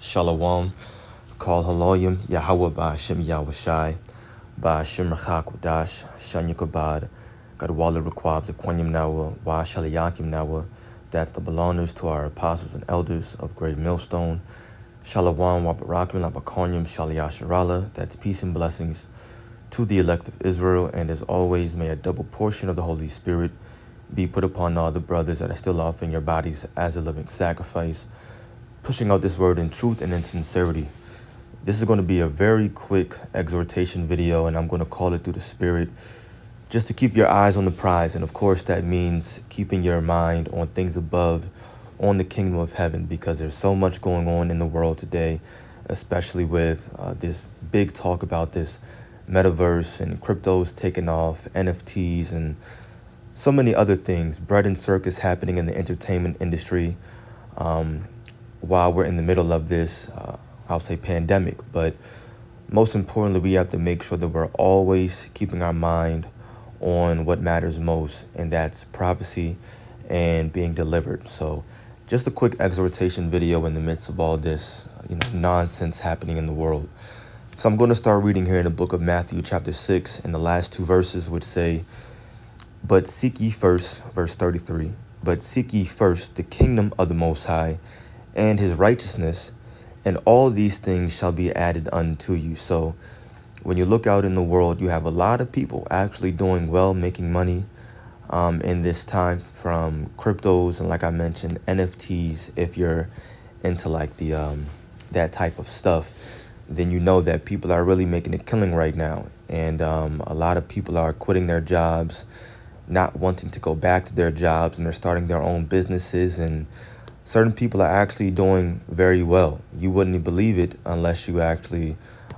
Shalom. Call Haloyim Yahweh Ba'ashem Yahushai Ba'ashem Rachakodash Shanyakabad Gadwala Requabs Aquanium Nawa Wa Shalayakim Nawa. That's the belongers to our apostles and elders of Great Millstone. Shalom Wabarakim Labakonyim Shalayasharala. That's peace and blessings to the elect of Israel. And as always, may a double portion of the Holy Spirit be put upon all the brothers that are still offering your bodies as a living sacrifice, pushing out this word in truth and in sincerity. This is going to be a very quick exhortation video, and I'm going to call it through the Spirit, just to keep your eyes on the prize. And of course, that means keeping your mind on things above, on the kingdom of heaven, because there's so much going on in the world today, especially with this big talk about this metaverse and cryptos taking off, NFTs, and so many other things. Bread and circus happening in the entertainment industry while we're in the middle of this, I'll say, pandemic. But most importantly, we have to make sure that we're always keeping our mind on what matters most, and that's prophecy and being delivered. So just a quick exhortation video in the midst of all this nonsense happening in the world. So I'm going to start reading here in the book of Matthew chapter 6 and the last two verses, which say, "But seek ye first," verse 33, "but seek ye first the kingdom of the Most High and his righteousness, and all these things shall be added unto you." So when you look out in the world, you have a lot of people actually doing well, making money in this time from cryptos and, like I mentioned, NFTs. If you're into like the that type of stuff, then you know that people are really making a killing right now. And a lot of people are quitting their jobs, not wanting to go back to their jobs, and they're starting their own businesses. And certain people are actually doing very well. You wouldn't believe it unless you actually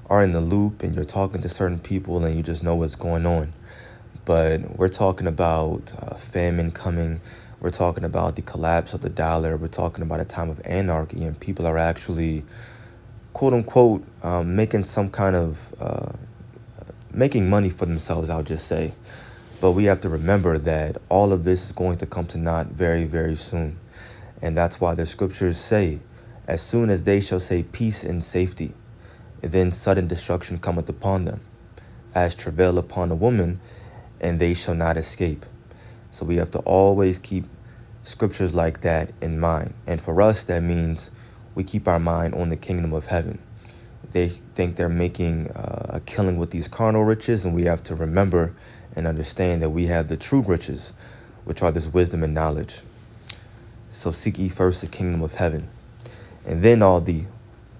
are in the loop and you're talking to certain people and you just know what's going on. But we're talking about famine coming. We're talking about the collapse of the dollar. We're talking about a time of anarchy, and people are actually, quote unquote, making some kind of making money for themselves, I'll just say. But we have to remember that all of this is going to come to naught very, very soon. And that's why the scriptures say, as soon as they shall say peace and safety, then sudden destruction cometh upon them, as travail upon a woman, and they shall not escape. So we have to always keep scriptures like that in mind. And for us, that means we keep our mind on the kingdom of heaven. They think they're making a killing with these carnal riches, and we have to remember and understand that we have the true riches, which are this wisdom and knowledge. So seek ye first the kingdom of heaven, and then all the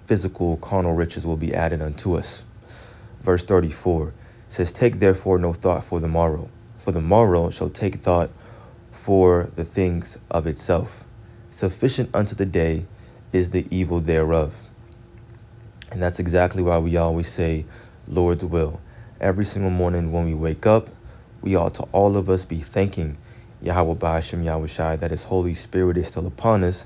physical carnal riches will be added unto us. Verse 34 says, "Take therefore no thought for the morrow shall take thought for the things of itself. Sufficient unto the day is the evil thereof." And that's exactly why we always say Lord's will. Every single morning when we wake up, we ought to, all of us, be thanking Yahweh Ba'ashem Yahushai that his Holy Spirit is still upon us,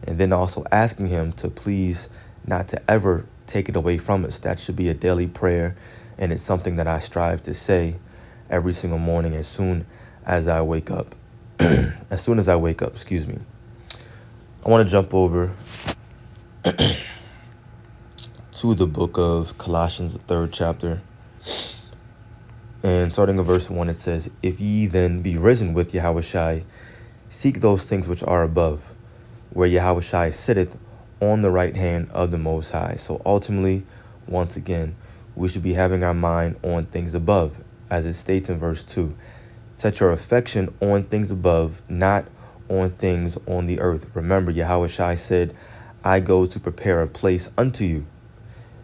and then also asking him to please not to ever take it away from us. That should be a daily prayer, and it's something that I strive to say every single morning as soon as I wake up. As soon as I wake up, excuse me. I want to jump over to the book of Colossians, the 3rd chapter. And starting at verse 1, it says, "If ye then be risen with Yahushai, seek those things which are above, where Yahushai sitteth on the right hand of the Most High." So ultimately, once again, we should be having our mind on things above, as it states in verse 2. "Set your affection on things above, not on things on the earth." Remember, Yahushai said, "I go to prepare a place unto you."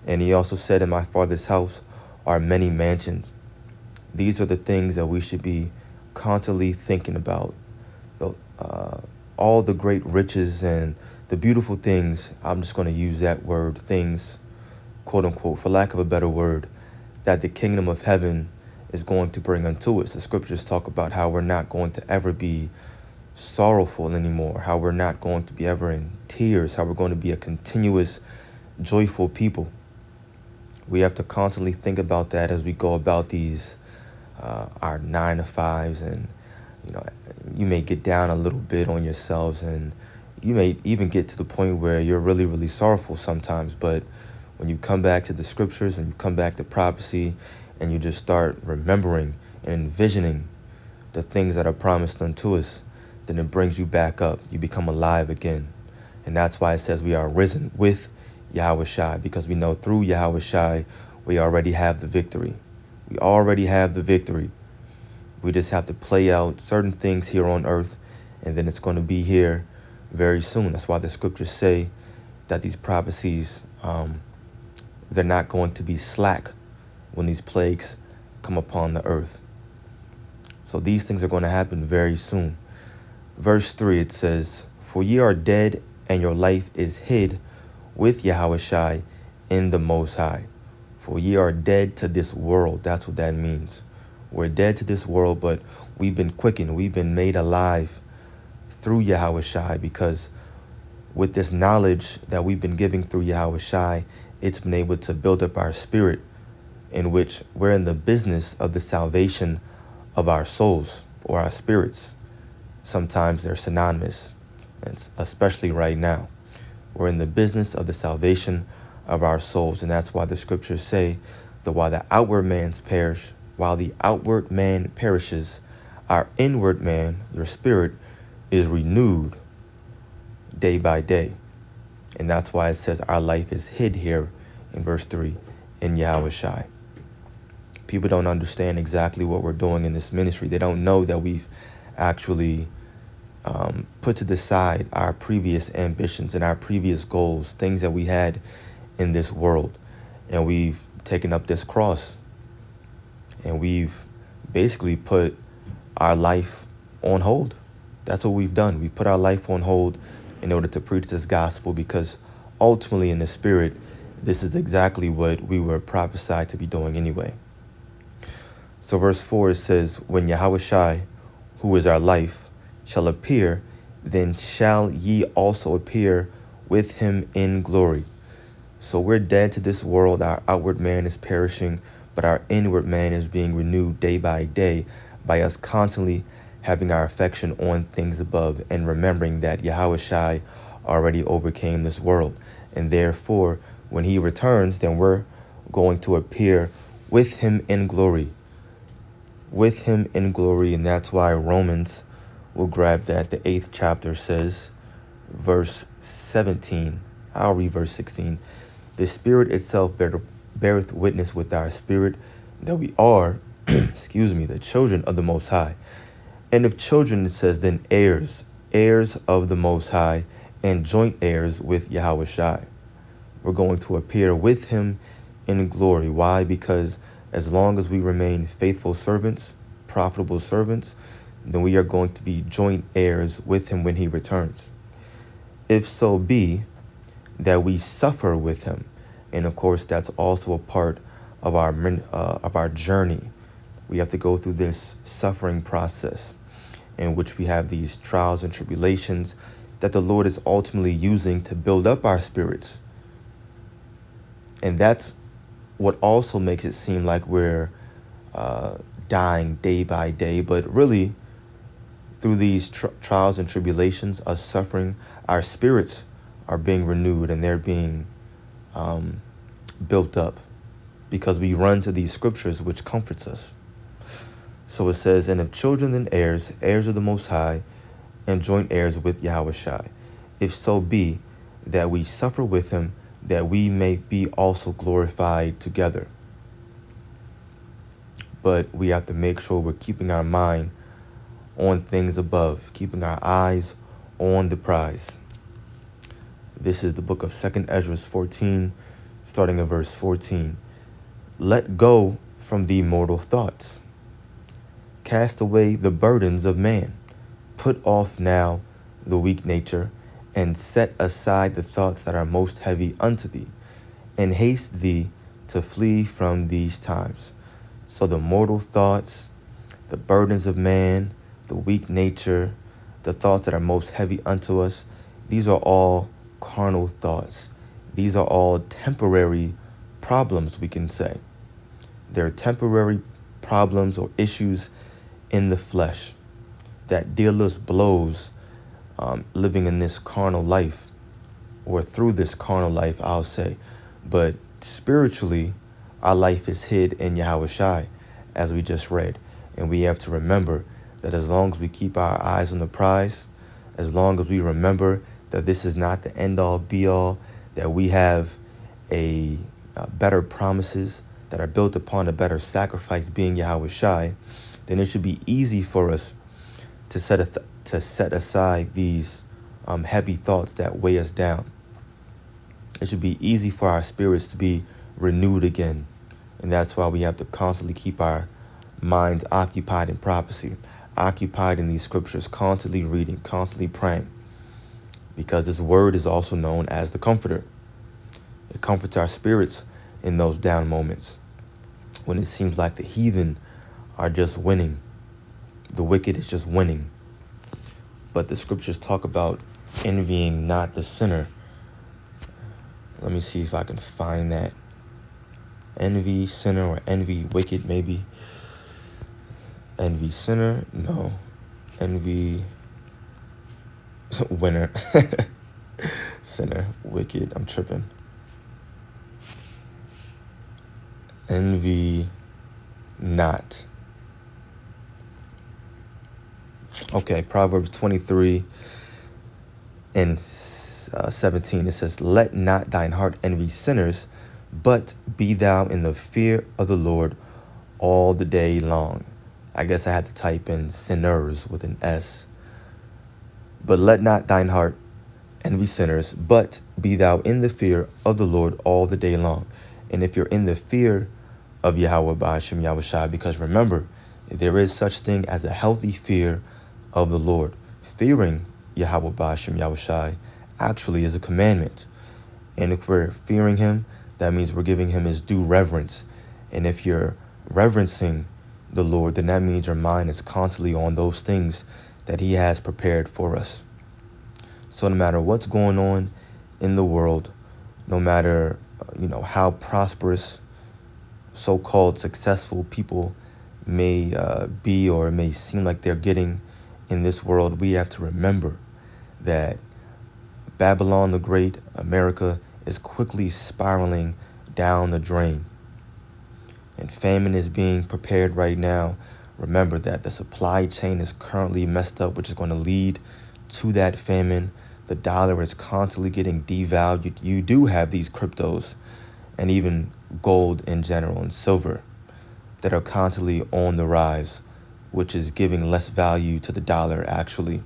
And he also said, "In my Father's house are many mansions." These are the things that we should be constantly thinking about. All the great riches and the beautiful things, I'm just going to use that word, things, quote unquote, for lack of a better word, that the kingdom of heaven is going to bring unto us. The scriptures talk about how we're not going to ever be sorrowful anymore, how we're not going to be ever in tears, how we're going to be a continuous, joyful people. We have to constantly think about that as we go about these our 9 to 5s, and you may get down a little bit on yourselves, and You may even get to the point where you're really, really sorrowful sometimes. But when you come back to the scriptures and you come back to prophecy and you just start remembering and envisioning the things that are promised unto us, then it brings you back up. You become alive again. And that's why it says we are risen with Yahushai, because we know through Yahushai we already have the victory. We already have the victory. We just have to play out certain things here on earth, and then it's going to be here very soon. That's why the scriptures say that these prophecies, they're not going to be slack when these plagues come upon the earth. So these things are going to happen very soon. Verse 3, it says, "For ye are dead, and your life is hid with Yahushai in the Most High." For ye are dead to this world. That's what that means. We're dead to this world, but we've been quickened. We've been made alive through Yahushai, because with this knowledge that we've been giving through Yahushai, it's been able to build up our spirit, in which we're in the business of the salvation of our souls or our spirits. Sometimes they're synonymous, and especially right now. We're in the business of the salvation of our souls, and that's why the scriptures say that while the outward man perishes, our inward man, your spirit, is renewed day by day. And that's why it says our life is hid here in verse 3 in Yahushai. People don't understand exactly what we're doing in this ministry. They don't know that we've actually put to the side our previous ambitions and our previous goals, things that we had in this world. And we've taken up this cross, and we've basically put our life on hold. That's what we've done. We put our life on hold in order to preach this gospel, because ultimately in the spirit, this is exactly what we were prophesied to be doing anyway. So verse 4, it says, "When Yahushai, who is our life, shall appear, then shall ye also appear with him in glory." So we're dead to this world. Our outward man is perishing, but our inward man is being renewed day by day by us constantly having our affection on things above and remembering that Yahushai already overcame this world. And therefore, when he returns, then we're going to appear with him in glory. With him in glory. And that's why Romans, we'll grab that, the 8th chapter says, verse 17, I'll read verse 16. "The Spirit itself beareth witness with our spirit that we are, the children of the Most High. And if children," it says, "then heirs, heirs of the Most High, and joint heirs with Yahushai." We're going to appear with him in glory. Why? Because as long as we remain faithful servants, profitable servants, then we are going to be joint heirs with him when he returns. "If so be that we suffer with him." And of course, that's also a part of our journey. We have to go through this suffering process in which we have these trials and tribulations that the Lord is ultimately using to build up our spirits. And that's what also makes it seem like we're dying day by day. But really, through these trials and tribulations, us suffering, our spirits are being renewed, and they're being built up, because we run to these scriptures which comforts us. So it says, "And if children, then heirs, heirs of the Most High, and joint heirs with Yahushai, if so be that we suffer with him, that we may be also glorified together." But we have to make sure we're keeping our mind on things above, keeping our eyes on the prize. This is the book of 2nd Ezra 14, starting at verse 14. "Let go from the mortal thoughts. Cast away the burdens of man. Put off now the weak nature, and set aside the thoughts that are most heavy unto thee, and haste thee to flee from these times." So the mortal thoughts, the burdens of man, the weak nature, the thoughts that are most heavy unto us, these are all carnal thoughts. These are all temporary problems, we can say. They're temporary problems or issues in the flesh that deal us blows living in this carnal life, or through this carnal life, I'll say. But spiritually, our life is hid in Yahushai, as we just read. And we have to remember that as long as we keep our eyes on the prize, as long as we remember that this is not the end-all, be-all, that we have a better promises that are built upon a better sacrifice being Yahushai, then it should be easy for us to set aside these heavy thoughts that weigh us down. It should be easy for our spirits to be renewed again. And that's why we have to constantly keep our minds occupied in prophecy, occupied in these scriptures, constantly reading, constantly praying. Because this word is also known as the Comforter. It comforts our spirits in those down moments, when it seems like the heathen are just winning. The wicked is just winning. But the scriptures talk about envying not the sinner. Let me see if I can find that. Envy sinner, or envy wicked, maybe. Envy sinner, no. Envy winner. Sinner, wicked, I'm tripping. Envy not. Okay, Proverbs 23 and 17, it says, "Let not thine heart envy sinners, but be thou in the fear of the Lord all the day long." I guess I had to type in sinners with an S. But let not thine heart envy sinners, but be thou in the fear of the Lord all the day long. And if you're in the fear of Yahweh Ba'ashem Yahushai, because remember, there is such thing as a healthy fear of the Lord. Fearing Yahweh Ba'ashem Yahushai actually is a commandment. And if we're fearing him, that means we're giving him his due reverence. And if you're reverencing the Lord, then that means your mind is constantly on those things that he has prepared for us. So no matter what's going on in the world, no matter how prosperous so-called successful people may be, or it may seem like they're getting in this world, we have to remember that Babylon the Great, America, is quickly spiraling down the drain. And famine is being prepared right now. Remember that the supply chain is currently messed up, which is going to lead to that famine. The dollar is constantly getting devalued. You do have these cryptos and even gold in general and silver that are constantly on the rise, which is giving less value to the dollar actually.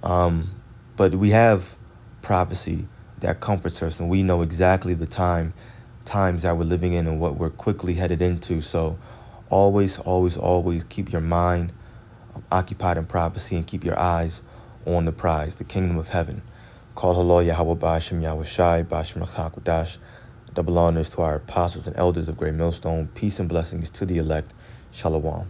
But we have prophecy that comforts us, and we know exactly the times that we're living in and what we're quickly headed into. So always keep your mind occupied in prophecy and keep your eyes on the prize, the kingdom of heaven. Call Halal Yahweh Ba'ashem Yahushai, Ba'ashem Rachakudash. Double honors to our apostles and elders of Great Millstone. Peace and blessings to the elect. Shalom.